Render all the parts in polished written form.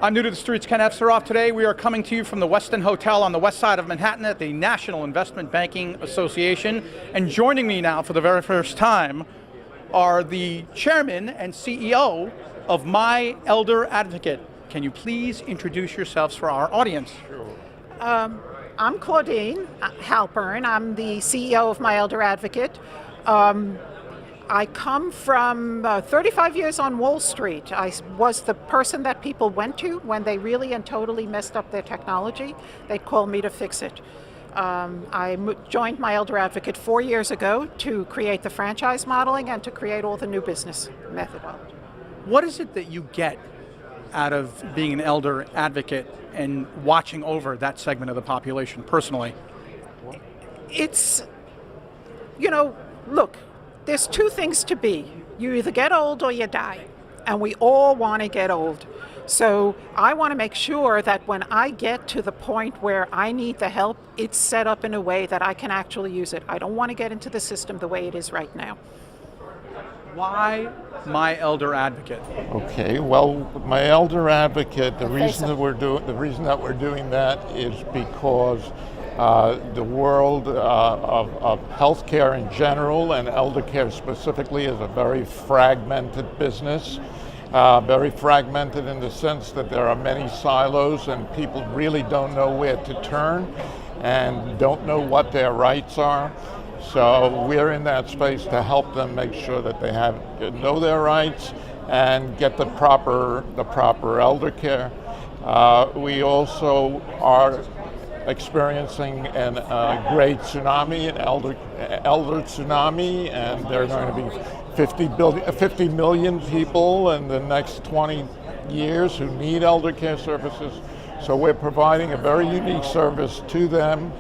I'm new to the streets, Ken Efseroff. Today we are coming to you from the Westin Hotel on the west side of Manhattan at the National Investment Banking Association. And joining me now for the very first time are the chairman and CEO of My Elder Advocate. Can you please introduce yourselves for our audience? I'm Claudine Halpern. I'm the CEO of My Elder Advocate. I come from 35 years on Wall Street. I was the person that people went to when they really and totally messed up their technology. They'd call me to fix it. I joined My Elder Advocate 4 years ago to create the franchise modeling and to create all the new business methodology. What is it that you get out of being an elder advocate and watching over that segment of the population personally? It's, look, there's two things to be. You either get old or you die. And we all want to get old. So I want to make sure that when I get to the point where I need the help, it's set up in a way that I can actually use it. I don't want to get into the system the way it is right now. Why My Elder Advocate? Okay, well, My Elder Advocate, the reason that we're doing that is because the world of healthcare in general and elder care specifically is a very fragmented business. Very fragmented in the sense that there are many silos and people really don't know where to turn and don't know what their rights are. So we're in that space to help them make sure that they know their rights and get the proper elder care. We also are experiencing a great tsunami, an elder tsunami, and there are going to be 50 million people in the next 20 years who need elder care services. So we're providing a very unique service to them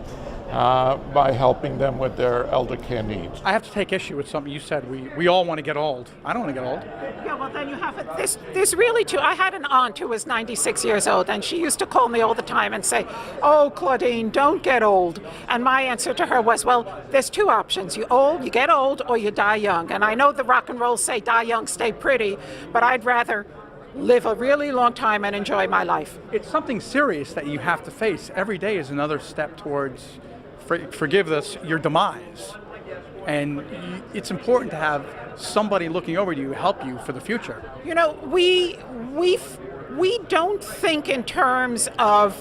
by helping them with their elder care needs. I have to take issue with something you said. We all want to get old. I don't want to get old. Yeah, well then you have it. There's really two. I had an aunt who was 96 years old and she used to call me all the time and say, "Oh, Claudine, don't get old." And my answer to her was, well, there's two options. You get old or you die young. And I know the rock and roll say die young, stay pretty, but I'd rather live a really long time and enjoy my life. It's something serious that you have to face. Every day is another step towards, forgive this, your demise. And it's important to have somebody looking over you, help you for the future. We don't think in terms of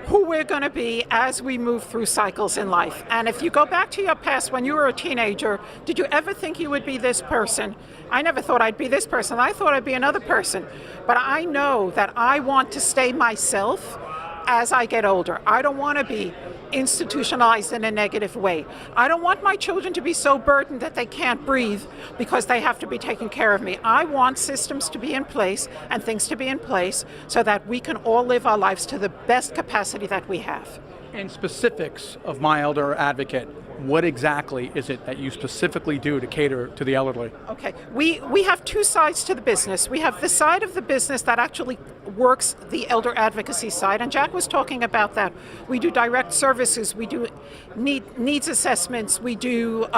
who we're going to be as we move through cycles in life. And if you go back to your past when you were a teenager, did you ever think you would be this person? I never thought I'd be this person. I thought I'd be another person. But I know that I want to stay myself as I get older. I don't want to be institutionalized in a negative way. I don't want my children to be so burdened that they can't breathe because they have to be taking care of me. I want systems to be in place and things to be in place so that we can all live our lives to the best capacity that we have. In specifics of My Elder Advocate, what exactly is it that you specifically do to cater to the elderly? Okay, we have two sides to the business. We have the side of the business that actually works the elder advocacy side, and Jack was talking about that. We do direct services, we do needs assessments, we do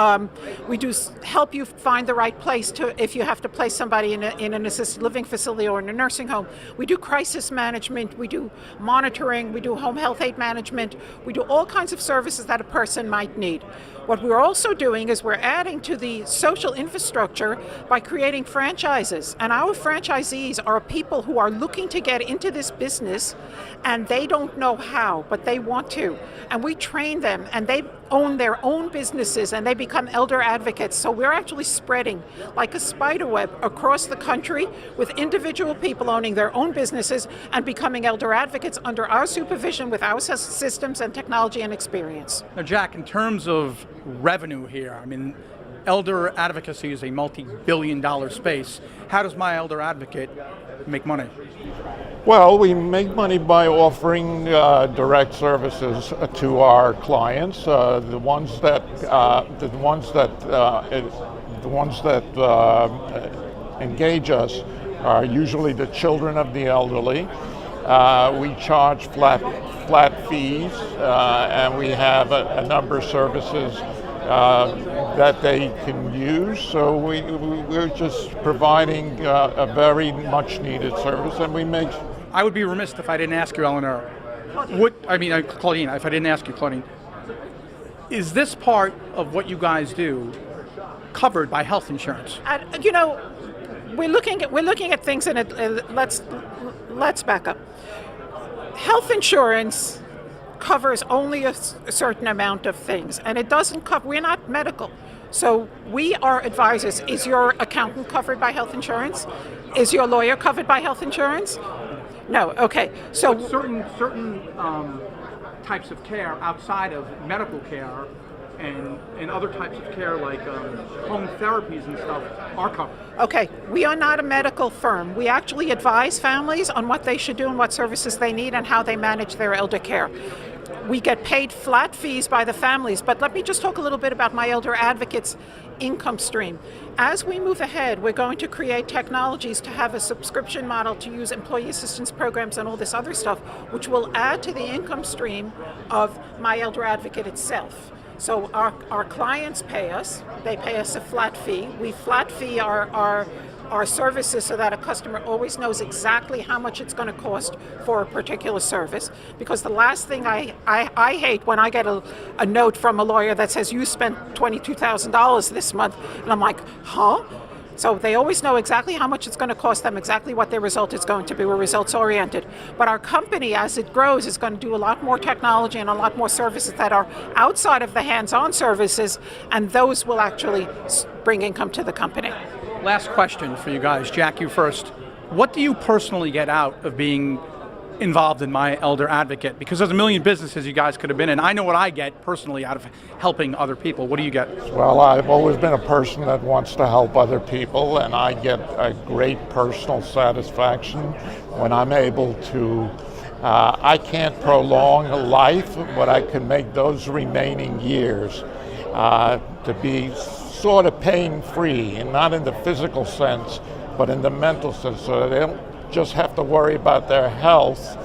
help you find the right place if you have to place somebody in an assisted living facility or in a nursing home. We do crisis management, we do monitoring, we do home health aid management, we do all kinds of services that a person might need. What we're also doing is we're adding to the social infrastructure by creating franchises. And our franchisees are people who are looking to get into this business and they don't know how, but they want to. And we train them and they own their own businesses and they become elder advocates. So we're actually spreading like a spider web across the country with individual people owning their own businesses and becoming elder advocates under our supervision with our systems and technology and experience. Now, Jack, in terms of revenue here, I mean, elder advocacy is a multi-billion-dollar space. How does My Elder Advocate make money? Well, we make money by offering direct services to our clients. The ones that engage us are usually the children of the elderly. We charge flat fees, and we have a number of services that they can use. So we're just providing a very much needed service, and we make I would be remiss if I didn't ask you, Eleanor. Claudine, if I didn't ask you, Claudine, is this part of what you guys do covered by health insurance? We're looking at things, and let's back up. Health insurance covers only a certain amount of things, and it doesn't cover. We're not medical, so we are advisors. Is your accountant covered by health insurance? Is your lawyer covered by health insurance? No. Okay. So but certain types of care outside of medical care and other types of care like home therapies and stuff are covered. Okay, we are not a medical firm. We actually advise families on what they should do and what services they need and how they manage their elder care. We get paid flat fees by the families, but let me just talk a little bit about my elder advocates' income stream. As we move ahead, we're going to create technologies to have a subscription model to use employee assistance programs and all this other stuff, which will add to the income stream of my elder advocate itself. So our clients pay us. They pay us a flat fee. We flat fee our services so that a customer always knows exactly how much it's going to cost for a particular service. Because the last thing I hate when I get a note from a lawyer that says you spent $22,000 this month, and I'm like, huh? So they always know exactly how much it's going to cost them, exactly what their result is going to be. We're results oriented. But our company, as it grows, is going to do a lot more technology and a lot more services that are outside of the hands-on services, and those will actually bring income to the company. Last question for you guys. Jack, you first. What do you personally get out of being involved in My Elder Advocate? Because there's a million businesses you guys could have been in. I know what I get personally out of helping other people. What do you get? Well, I've always been a person that wants to help other people, and I get a great personal satisfaction when I'm able to, I can't prolong a life, but I can make those remaining years to be sort of pain-free, and not in the physical sense, but in the mental sense, so that they don't just have to worry about their health.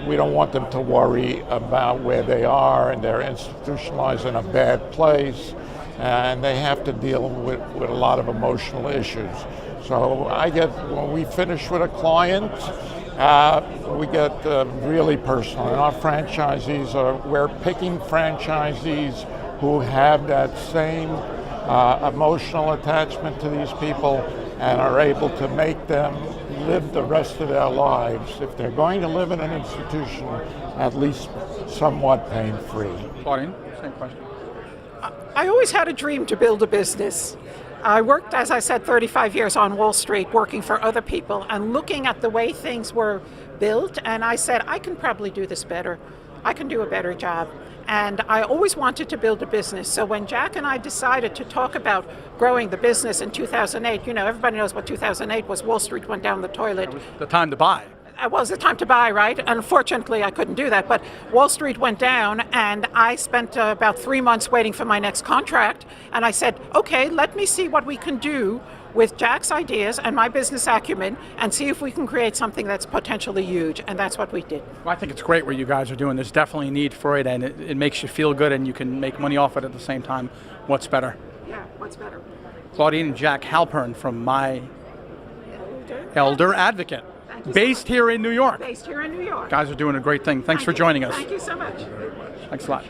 We don't want them to worry about where they are, and they're institutionalized in a bad place, and they have to deal with a lot of emotional issues. So when we finish with a client, we get really personal. And our franchisees we're picking franchisees who have that same emotional attachment to these people and are able to make them live the rest of their lives, if they're going to live in an institution, at least somewhat pain-free. Claudine, same question. I always had a dream to build a business. I worked, as I said, 35 years on Wall Street working for other people and looking at the way things were built, and I said, I can probably do this better. I can do a better job. And I always wanted to build a business. So when Jack and I decided to talk about growing the business in 2008, everybody knows what 2008 was. Wall Street went down the toilet. It was the time to buy. It was the time to buy, right? Unfortunately, I couldn't do that. But Wall Street went down, and I spent about 3 months waiting for my next contract. And I said, okay, let me see what we can do with Jack's ideas and my business acumen and see if we can create something that's potentially huge. And that's what we did. Well, I think it's great what you guys are doing. There's definitely a need for it, and it makes you feel good, and you can make money off it at the same time. What's better? Yeah, what's better? Claudine and Jack Halpern from My Elder Advocate. Based here in New York. Based here in New York. Guys are doing a great thing. Thanks for joining us. Thank you so much. Thanks a lot.